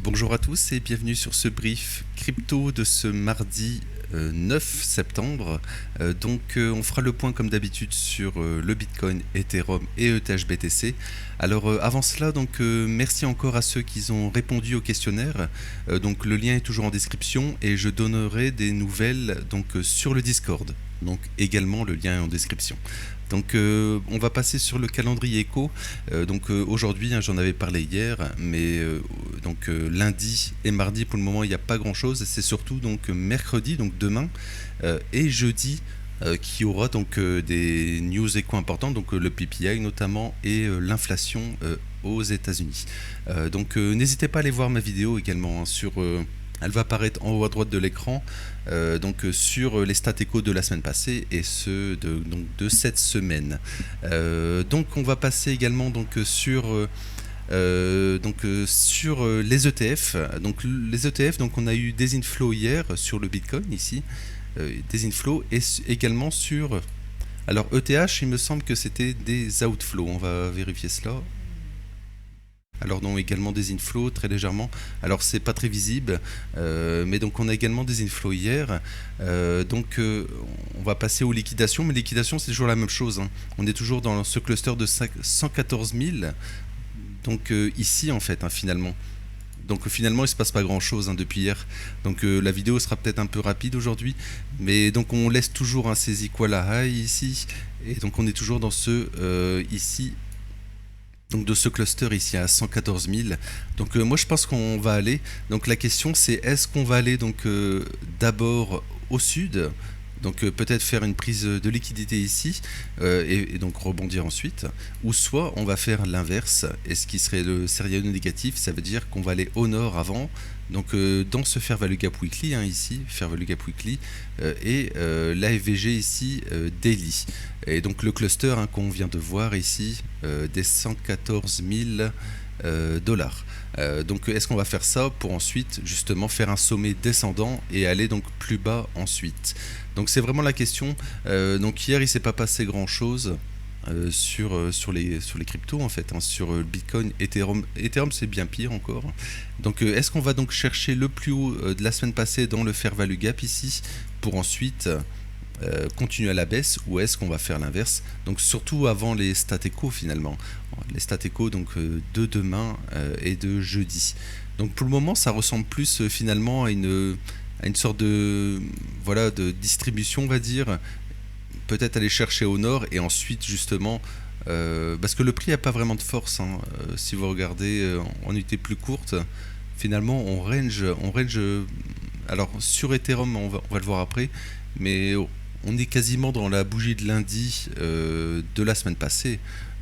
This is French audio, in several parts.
Bonjour à tous et bienvenue sur ce brief crypto de ce mardi 9 septembre. On fera le point comme d'habitude sur le Bitcoin, Ethereum et ETH/BTC. Alors avant cela, merci encore à ceux qui ont répondu au questionnaire. Le lien est toujours en description et je donnerai des nouvelles sur le Discord. Donc également le lien est en description. On va passer sur le calendrier éco. Aujourd'hui, j'en avais parlé hier, mais lundi et mardi pour le moment il n'y a pas grand chose. C'est surtout mercredi, donc demain et jeudi qui aura des news éco importantes, le PPI notamment et l'inflation aux États-Unis. N'hésitez pas à aller voir ma vidéo également elle va apparaître en haut à droite de l'écran sur les stats éco de la semaine passée et ceux de cette semaine. On va passer également sur les ETF. Les ETF, on a eu des inflows hier sur le Bitcoin ici, des inflows et également sur. Alors ETH, il me semble que c'était des outflows. On va vérifier cela. Alors également des inflows très légèrement. Alors c'est pas très visible, mais on a également des inflows hier. On va passer aux liquidations, mais liquidation c'est toujours la même chose. On est toujours dans ce cluster de 114 000. Ici en fait finalement. Finalement il se passe pas grand chose depuis hier. La vidéo sera peut-être un peu rapide aujourd'hui, mais on laisse toujours ces equal à high ici, et on est toujours dans ce ici. De ce cluster ici à 114 000. Moi je pense qu'on va aller. La question c'est est-ce qu'on va aller d'abord au sud, peut-être faire une prise de liquidité ici et rebondir ensuite, ou soit on va faire l'inverse, et ce qui serait le scénario négatif, ça veut dire qu'on va aller au nord avant, dans ce Fair Value Gap Weekly ici, Fair Value Gap Weekly et l'AFVG ici daily, et le cluster qu'on vient de voir ici des 114 000 dollars. Est-ce qu'on va faire ça pour ensuite justement faire un sommet descendant et aller plus bas ensuite? C'est vraiment la question. Hier il s'est pas passé grand chose sur les cryptos en fait, sur Bitcoin, Ethereum c'est bien pire encore. Est-ce qu'on va chercher le plus haut de la semaine passée dans le Fair Value Gap ici pour ensuite continuer à la baisse, ou est-ce qu'on va faire l'inverse, surtout avant les stats éco finalement, les stats éco de demain et de jeudi. Pour le moment ça ressemble plus finalement à une sorte de distribution, on va dire, peut-être aller chercher au nord et ensuite justement parce que le prix n'a pas vraiment de force si vous regardez en unité plus courte, finalement on range alors sur Ethereum on va le voir après, mais on est quasiment dans la bougie de lundi de la semaine passée,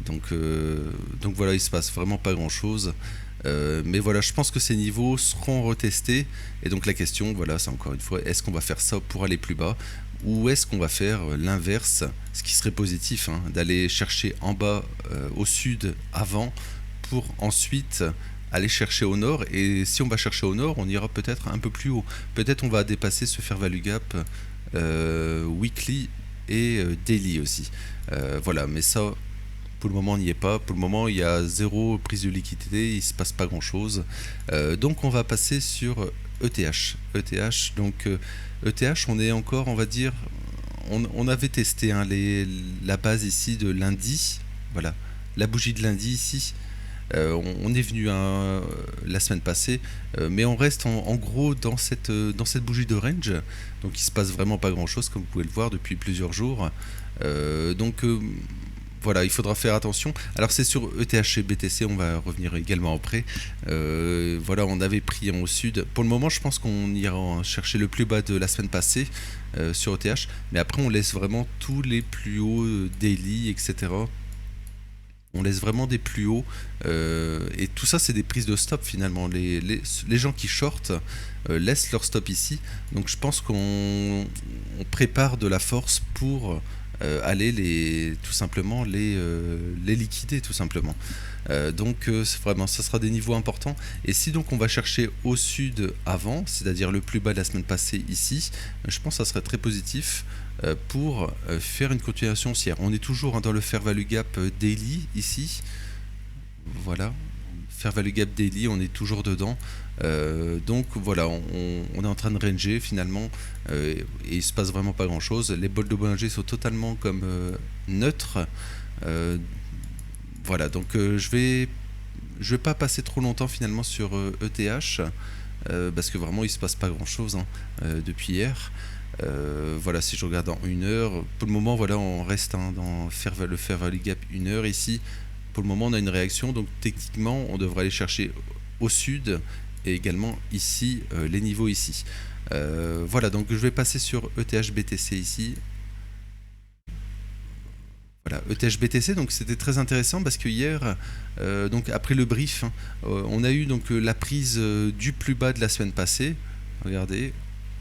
il se passe vraiment pas grand chose. Mais je pense que ces niveaux seront retestés, et la question c'est encore une fois, est-ce qu'on va faire ça pour aller plus bas, ou est-ce qu'on va faire l'inverse, ce qui serait positif, d'aller chercher en bas au sud avant pour ensuite aller chercher au nord, et si on va chercher au nord on ira peut-être un peu plus haut, peut-être on va dépasser ce Fair Value Gap weekly et daily aussi, mais ça pour le moment on n'y est pas. Pour le moment il y a zéro prise de liquidité, il se passe pas grand chose. On va passer sur ETH. ETH on est encore, on va dire, on avait testé la base ici de lundi, voilà, la bougie de lundi ici. On est venu la semaine passée, mais on reste en gros dans cette bougie de range, il se passe vraiment pas grand chose comme vous pouvez le voir depuis plusieurs jours. Il faudra faire attention. Alors c'est sur ETH et BTC, on va revenir également après. On avait pris au sud. Pour le moment, je pense qu'on ira chercher le plus bas de la semaine passée sur ETH, mais après on laisse vraiment tous les plus hauts daily, etc. On laisse vraiment des plus hauts, et tout ça c'est des prises de stop finalement. Les gens qui shortent laissent leur stop ici, je pense qu'on prépare de la force pour aller tout simplement les liquider tout simplement. Vraiment ça sera des niveaux importants, et si on va chercher au sud avant, c'est-à-dire le plus bas de la semaine passée ici, je pense que ça serait très positif pour faire une continuation haussière. On est toujours dans le Fair Value Gap Daily ici, voilà, fair value gap daily, on est toujours dedans. Donc voilà, on est en train de ranger finalement, et il se passe vraiment pas grand chose. Les bols de Bollinger sont totalement comme neutres. Voilà, donc je vais pas passer trop longtemps finalement sur ETH, parce que vraiment il se passe pas grand chose depuis hier. Voilà, si je regarde en 1 heure, pour le moment voilà, on reste dans le fair value gap 1 heure ici. Pour le moment on a une réaction, donc techniquement on devrait aller chercher au sud et également ici les niveaux ici. Voilà, donc je vais passer sur ETH BTC ici. Voilà, ETH BTC, donc c'était très intéressant parce que hier, donc après le brief, on a eu donc la prise du plus bas de la semaine passée. Regardez,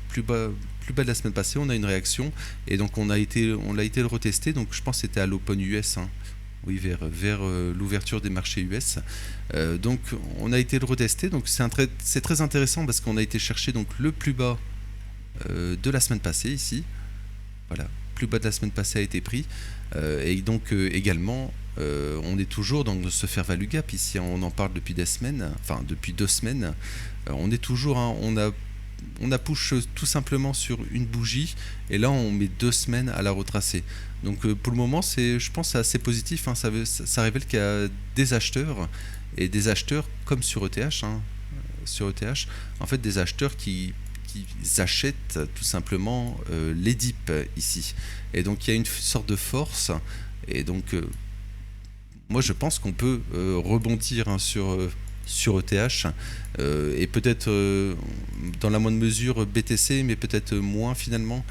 plus bas de la semaine passée, on a une réaction et donc on l'a été le retester. Donc je pense que c'était à l'Open US, oui, vers l'ouverture des marchés US. Donc on a été le retester. Donc c'est très intéressant parce qu'on a été chercher donc le plus bas de la semaine passée ici. Voilà, plus bas de la semaine passée a été pris. Et donc également, on est toujours dans ce fair value gap ici. On en parle depuis des semaines, enfin depuis 2 semaines. On est toujours, on a push tout simplement sur une bougie et là on met 2 semaines à la retracer. Donc pour le moment, je pense c'est assez positif. Ça révèle qu'il y a des acheteurs et des acheteurs comme sur ETH. Sur ETH, en fait, des acheteurs qui achètent tout simplement les dips ici. Et donc il y a une sorte de force. Et donc moi je pense qu'on peut rebondir sur ETH et peut-être dans la moindre mesure BTC, mais peut-être moins finalement.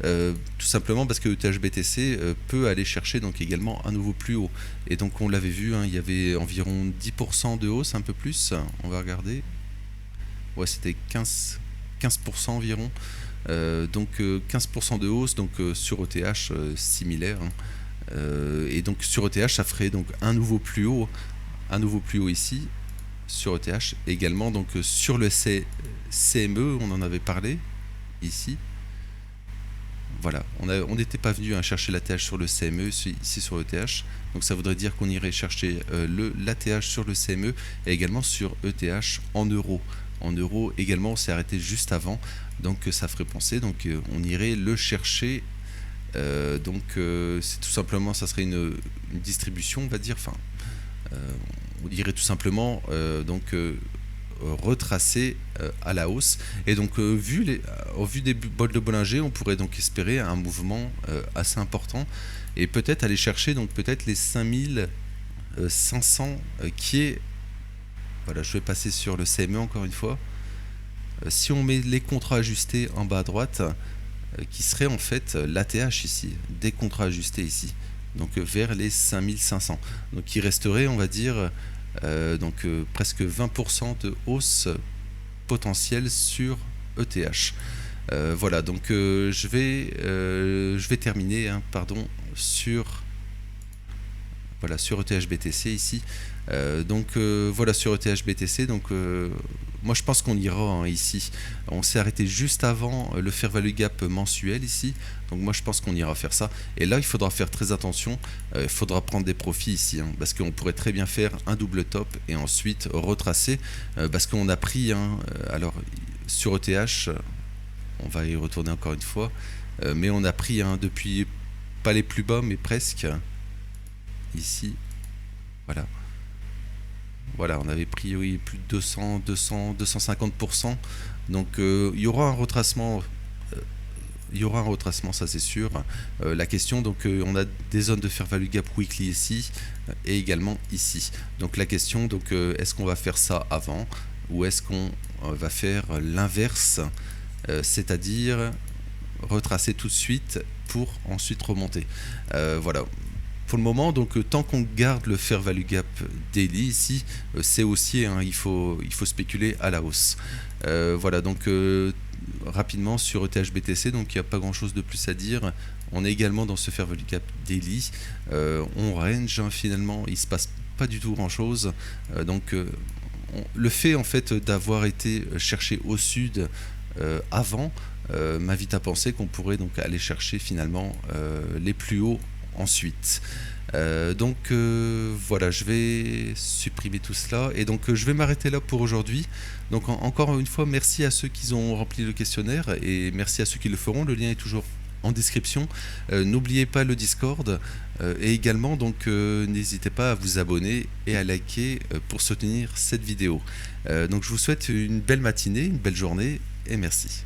Tout simplement parce que ETH BTC peut aller chercher donc également un nouveau plus haut. Et donc on l'avait vu, il y avait environ 10% de hausse, un peu plus. On va regarder. Ouais, c'était 15% environ, donc 15% de hausse, donc sur ETH similaire, et donc sur ETH ça ferait donc un nouveau plus haut ici sur ETH également, donc sur le CME on en avait parlé ici. Voilà, on n'était pas venu chercher l'ATH sur le CME ici sur ETH, donc ça voudrait dire qu'on irait chercher l'ATH sur le CME et également sur ETH en euros. En euros également, on s'est arrêté juste avant, donc ça ferait penser, donc on irait le chercher. Donc c'est tout simplement, ça serait une distribution, on va dire. Enfin, on irait tout simplement donc retracer à la hausse. Et donc au vu des bols de Bollinger, on pourrait donc espérer un mouvement assez important et peut-être aller chercher donc peut-être les 5500 qui est. Voilà, je vais passer sur le CME encore une fois. Si on met les contrats ajustés en bas à droite, qui serait en fait l'ATH ici, des contrats ajustés ici, donc vers les 5500. Donc il resterait, on va dire, presque 20% de hausse potentielle sur ETH. Voilà, donc je vais terminer sur ETH BTC ici. Voilà sur ETH BTC. Donc moi je pense qu'on ira ici. On s'est arrêté juste avant le fair value gap mensuel ici. Donc moi je pense qu'on ira faire ça. Et là il faudra faire très attention. Il faudra prendre des profits ici, parce qu'on pourrait très bien faire un double top et ensuite retracer. Parce qu'on a pris, alors sur ETH, on va y retourner encore une fois. Mais on a pris depuis pas les plus bas mais presque. Ici, voilà, on avait pris plus de 250%. Donc il y aura un retracement. Ça c'est sûr. La question, donc on a des zones de fair value gap weekly ici et également ici. Donc la question, donc est-ce qu'on va faire ça avant ou est-ce qu'on va faire l'inverse, c'est-à-dire retracer tout de suite pour ensuite remonter. Voilà. Pour le moment, donc tant qu'on garde le fair value gap daily ici, c'est haussier, il faut spéculer à la hausse. Voilà, donc rapidement sur ETH BTC, donc il n'y a pas grand chose de plus à dire. On est également dans ce fair value gap daily. On range finalement, il se passe pas du tout grand chose. Donc le fait en fait d'avoir été cherché au sud avant m'invite à penser qu'on pourrait donc aller chercher finalement les plus hauts ensuite. Voilà, je vais supprimer tout cela et donc je vais m'arrêter là pour aujourd'hui. Donc encore une fois, merci à ceux qui ont rempli le questionnaire et merci à ceux qui le feront. Le lien est toujours en description. N'oubliez pas le Discord et également donc n'hésitez pas à vous abonner et à liker pour soutenir cette vidéo. Donc je vous souhaite une belle matinée, une belle journée et merci.